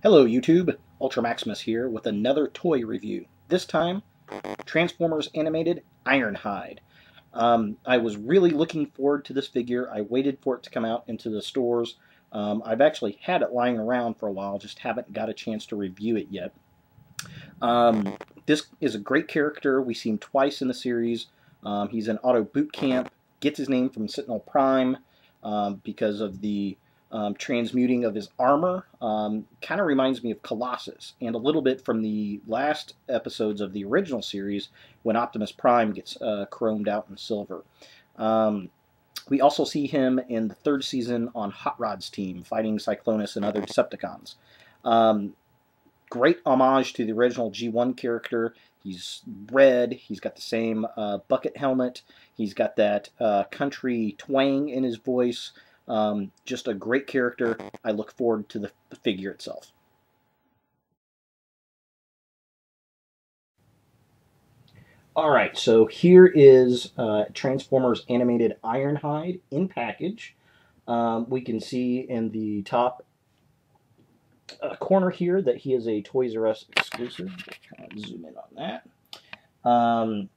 Hello YouTube, Ultra Maximus here with another toy review. This time, Transformers Animated Ironhide. I was really looking forward to this figure. I waited for it to come out into the stores. I've actually had it lying around for a while, just haven't got a chance to review it yet. This is a great character. We see him twice in the series. He's in Auto Boot Camp, gets his name from Sentinel Prime because of the transmuting of his armor. Kind of reminds me of Colossus, and a little bit from the last episodes of the original series when Optimus Prime gets chromed out in silver. We also see him in the third season on Hot Rod's team, fighting Cyclonus and other Decepticons. Great homage to the original G1 character. He's red. He's got the same bucket helmet. He's got that country twang in his voice. Just a great character. I look forward to the figure itself. Alright, so here is Transformers Animated Ironhide in package. We can see in the top corner here that he is a Toys R Us exclusive. Zoom in on that.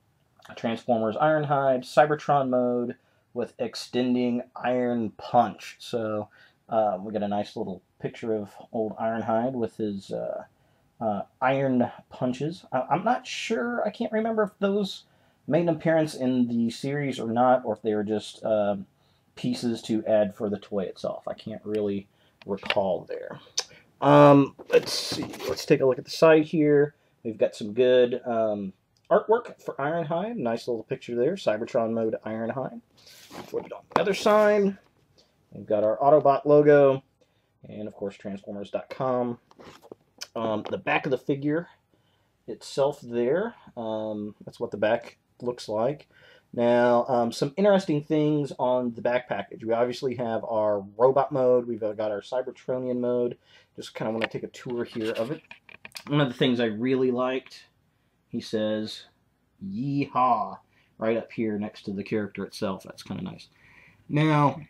Transformers Ironhide, Cybertron mode with extending Iron Punch. So we got a nice little picture of old Ironhide with his iron punches. I'm not sure, I can't remember if those made an appearance in the series or not, or if they were just pieces to add for the toy itself. I can't really recall there. Let's see. Let's take a look at the side here. We've got some good artwork for Ironhide. Nice little picture there. Cybertron mode Ironhide. Flip it on the other side. We've got our Autobot logo. And, of course, Transformers.com. The back of the figure itself there. That's what the back looks like. Now, some interesting things on the back package. We obviously have our robot mode. We've got our Cybertronian mode. Just kind of want to take a tour here of it. One of the things I really liked, he says, "Yeehaw," right up here next to the character itself. That's kind of nice. Now,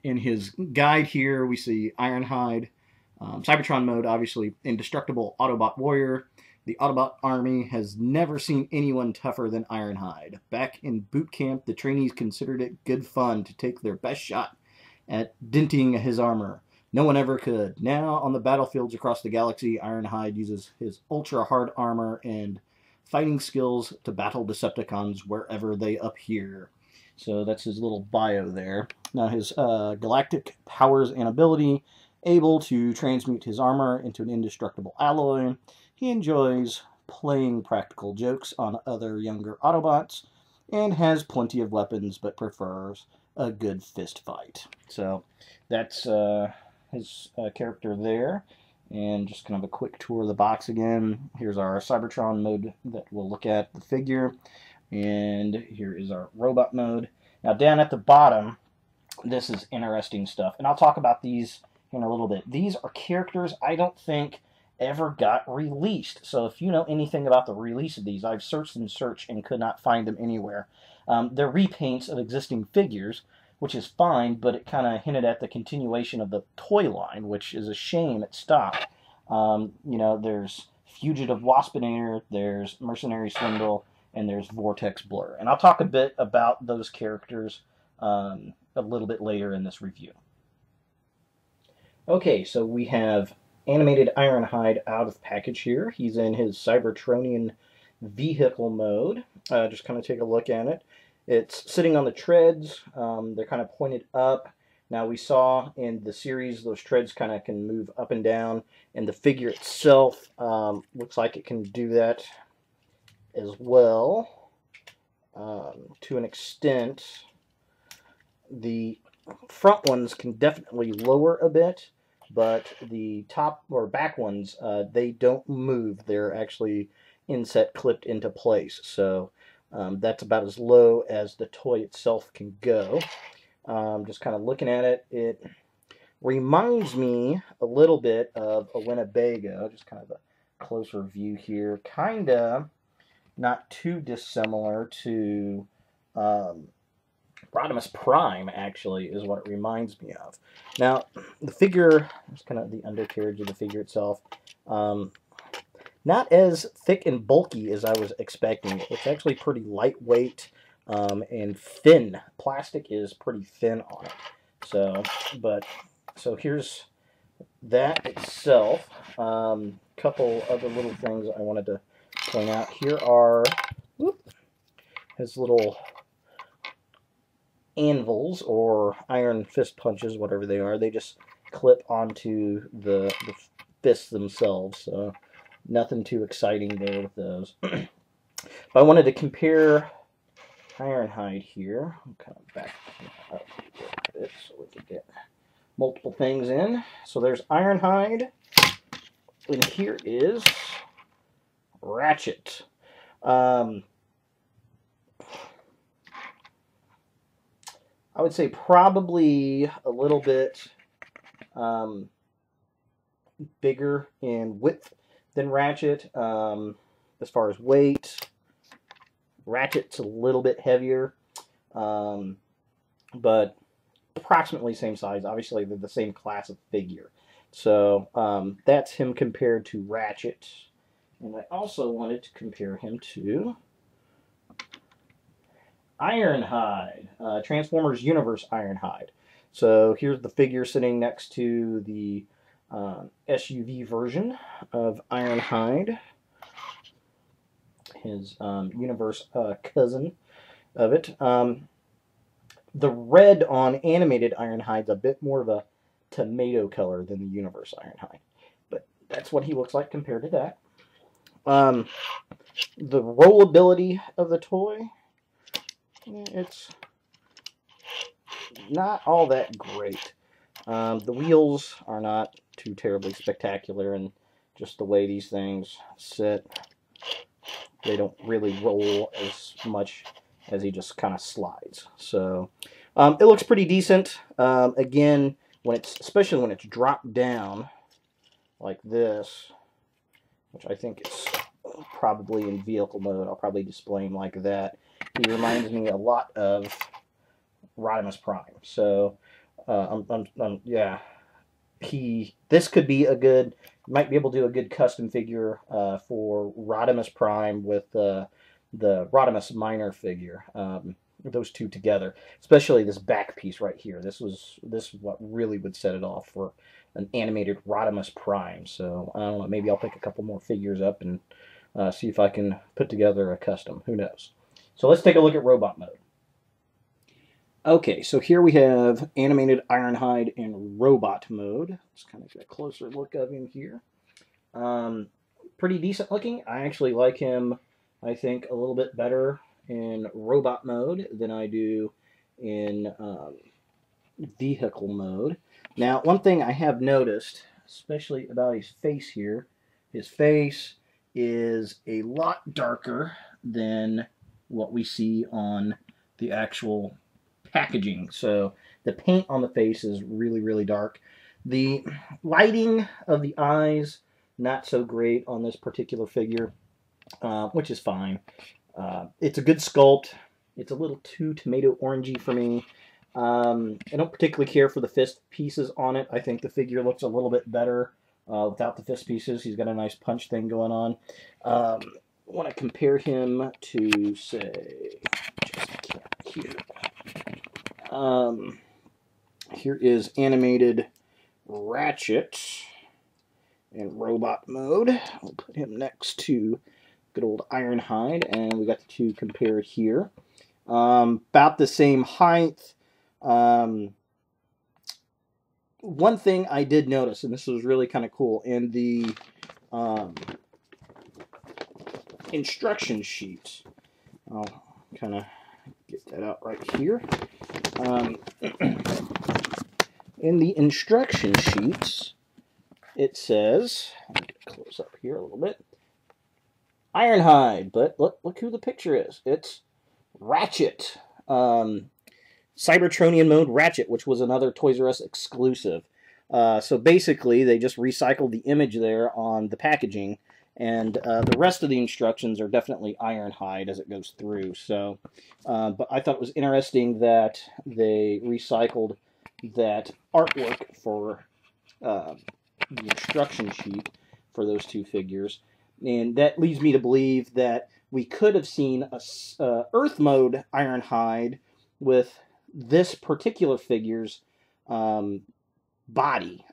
in his guide here, we see Ironhide, Cybertron mode, obviously indestructible Autobot warrior. The Autobot army has never seen anyone tougher than Ironhide. Back in boot camp, the trainees considered it good fun to take their best shot at denting his armor. No one ever could. Now, on the battlefields across the galaxy, Ironhide uses his ultra-hard armor and fighting skills to battle Decepticons wherever they appear. So that's his little bio there. Now, his galactic powers and ability, able to transmute his armor into an indestructible alloy. He enjoys playing practical jokes on other younger Autobots and has plenty of weapons but prefers a good fist fight. So that's his character there. And just kind of a quick tour of the box again. Here's our Cybertron mode that we'll look at the figure. And here is our robot mode. Now down at the bottom, this is interesting stuff. And I'll talk about these in a little bit. These are characters I don't think ever got released. So if you know anything about the release of these, I've searched and searched and could not find them anywhere. They're repaints of existing figures, which is fine, but it kind of hinted at the continuation of the toy line, which is a shame it stopped. You know, there's Fugitive Waspinator, there's Mercenary Swindle, and there's Vortex Blur. And I'll talk a bit about those characters a little bit later in this review. Okay, so we have Animated Ironhide out of package here. He's in his Cybertronian vehicle mode. Just kind of take a look at it. It's sitting on the treads. They're kind of pointed up. Now we saw in the series those treads kind of can move up and down, and the figure itself looks like it can do that as well to an extent. The front ones can definitely lower a bit, but the top or back ones, they don't move. They're actually inset clipped into place. So that's about as low as the toy itself can go. Just kind of looking at it, it reminds me a little bit of a Winnebago. Just kind of a closer view here. Kind of not too dissimilar to Rodimus Prime, actually, is what it reminds me of. Now, the figure, it's kind of the undercarriage of the figure itself. Not as thick and bulky as I was expecting. It's actually pretty lightweight and thin. Plastic is pretty thin on it. So here's that itself. Couple other little things I wanted to point out. Here are his little anvils or iron fist punches, whatever they are. They just clip onto the fists themselves. So nothing too exciting there with those. But I wanted to compare Ironhide here. I'm kind of back up it so we can get multiple things in. So there's Ironhide, and here is Ratchet. I would say probably a little bit bigger in width than Ratchet. As far as weight, Ratchet's a little bit heavier, but approximately same size. Obviously, they're the same class of figure. So that's him compared to Ratchet. And I also wanted to compare him to Ironhide, Transformers Universe Ironhide. So here's the figure sitting next to the SUV version of Ironhide, his universe cousin of it. The red on animated Ironhide's a bit more of a tomato color than the universe Ironhide, but that's what he looks like compared to that. The rollability of the toy, it's not all that great. The wheels are not too terribly spectacular, and just the way these things sit, they don't really roll as much as he just kind of slides. So it looks pretty decent. Again, especially when it's dropped down like this, which I think it's probably in vehicle mode. I'll probably display him like that. He reminds me a lot of Rodimus Prime. So, yeah, this could be a good, might be able to do a good custom figure for Rodimus Prime with the Rodimus Minor figure. Those two together, especially this back piece right here. This is what really would set it off for an animated Rodimus Prime. So I don't know, maybe I'll pick a couple more figures up and see if I can put together a custom. Who knows? So let's take a look at robot mode. Okay, so here we have animated Ironhide in robot mode. Let's kind of get a closer look of him here. Pretty decent looking. I actually like him, I think, a little bit better in robot mode than I do in vehicle mode. Now, one thing I have noticed, especially about his face here, his face is a lot darker than what we see on the actual packaging. So the paint on the face is really, really dark. The lighting of the eyes, not so great on this particular figure, which is fine. It's a good sculpt. It's a little too tomato orangey for me. I don't particularly care for the fist pieces on it. I think the figure looks a little bit better without the fist pieces. He's got a nice punch thing going on. I want to compare him to, say, here is animated Ratchet in robot mode. We'll put him next to good old Ironhide, and we got the two compared here. About the same height. One thing I did notice, and this was really kind of cool, in the instruction sheet. I'll kind of get that out right here. In the instruction sheets, it says, let me get close up here a little bit, Ironhide, but look who the picture is. It's Ratchet. Cybertronian mode Ratchet, which was another Toys R Us exclusive. So basically, they just recycled the image there on the packaging And the rest of the instructions are definitely Ironhide as it goes through. So, but I thought it was interesting that they recycled that artwork for the instruction sheet for those two figures. And that leads me to believe that we could have seen a Earth mode Ironhide with this particular figure's body.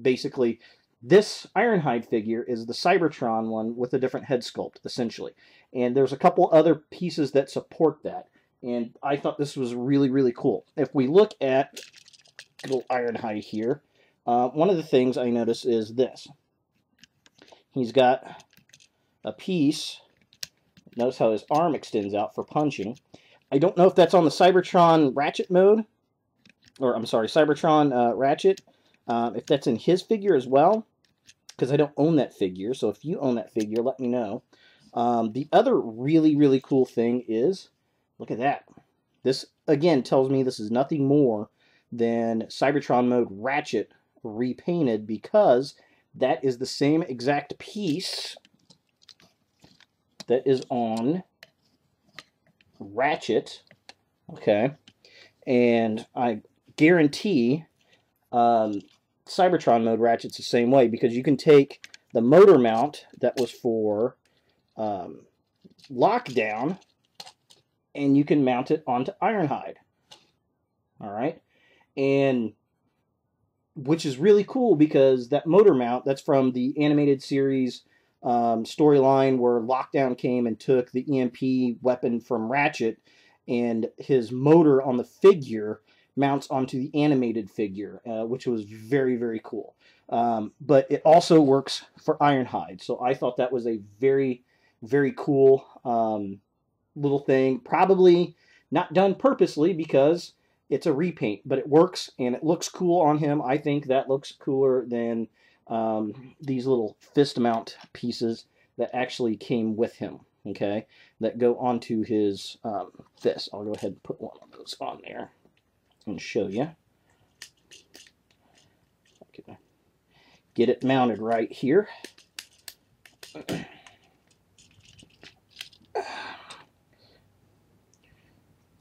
Basically, this Ironhide figure is the Cybertron one with a different head sculpt, essentially. And there's a couple other pieces that support that. And I thought this was really, really cool. If we look at little Ironhide here, one of the things I notice is this. He's got a piece. Notice how his arm extends out for punching. I don't know if that's on the Cybertron Ratchet mode. Or, I'm sorry, Cybertron Ratchet. If that's in his figure as well. Because I don't own that figure. So if you own that figure, let me know. The other really, really cool thing is, look at that. This, again, tells me this is nothing more than Cybertron mode Ratchet repainted, because that is the same exact piece that is on Ratchet. Okay. And I guarantee Cybertron mode Ratchet's the same way, because you can take the motor mount that was for Lockdown and you can mount it onto Ironhide. Alright? And which is really cool, because that motor mount, that's from the animated series storyline where Lockdown came and took the EMP weapon from Ratchet, and his motor on the figure mounts onto the animated figure, which was very, very cool. But it also works for Ironhide, so I thought that was a very, very cool little thing. Probably not done purposely, because it's a repaint, but it works and it looks cool on him. I think that looks cooler than these little fist mount pieces that actually came with him, okay, that go onto his fist. I'll go ahead and put one of those on there and show you. Okay. Get it mounted right here.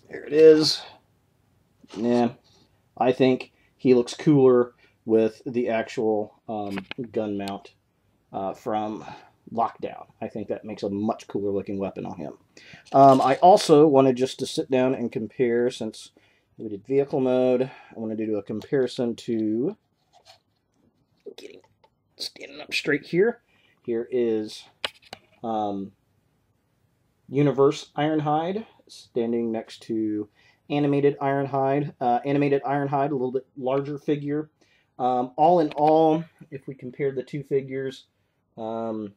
There it is. Yeah, I think he looks cooler with the actual gun mount from Lockdown. I think that makes a much cooler looking weapon on him. I also wanted just to sit down and compare, since we did vehicle mode, I wanted to do a comparison to standing up straight here. Here is Universe Ironhide standing next to Animated Ironhide. Animated Ironhide, a little bit larger figure. All in all, if we compare the two figures, I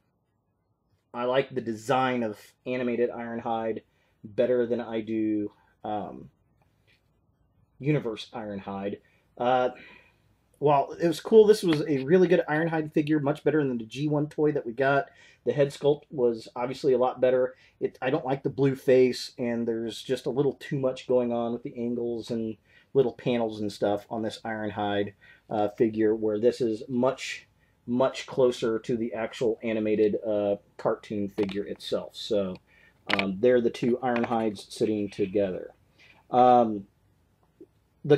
like the design of Animated Ironhide better than I do Universe Ironhide. While it was cool, this was a really good Ironhide figure, much better than the G1 toy that we got. The head sculpt was obviously a lot better. I don't like the blue face, and there's just a little too much going on with the angles and little panels and stuff on this Ironhide figure, where this is much, much closer to the actual animated cartoon figure itself. So they're the two Ironhides sitting together. The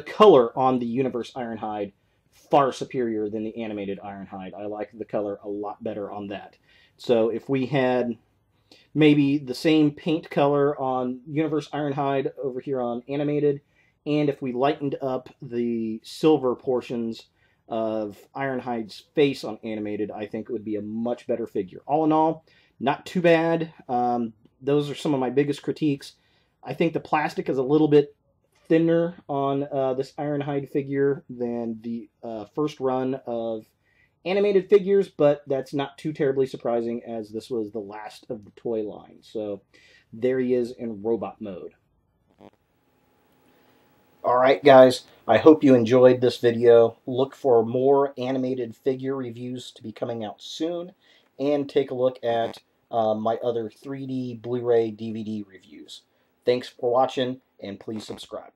color on the Universe Ironhide, far superior than the animated Ironhide. I like the color a lot better on that. So if we had maybe the same paint color on Universe Ironhide over here on animated, and if we lightened up the silver portions of Ironhide's face on animated, I think it would be a much better figure. All in all, not too bad. Those are some of my biggest critiques. I think the plastic is a little bit thinner on this Ironhide figure than the first run of animated figures, but that's not too terribly surprising, as this was the last of the toy line. So there he is in robot mode. Alright guys, I hope you enjoyed this video. Look for more animated figure reviews to be coming out soon, and take a look at my other 3D Blu-ray DVD reviews. Thanks for watching, and please subscribe.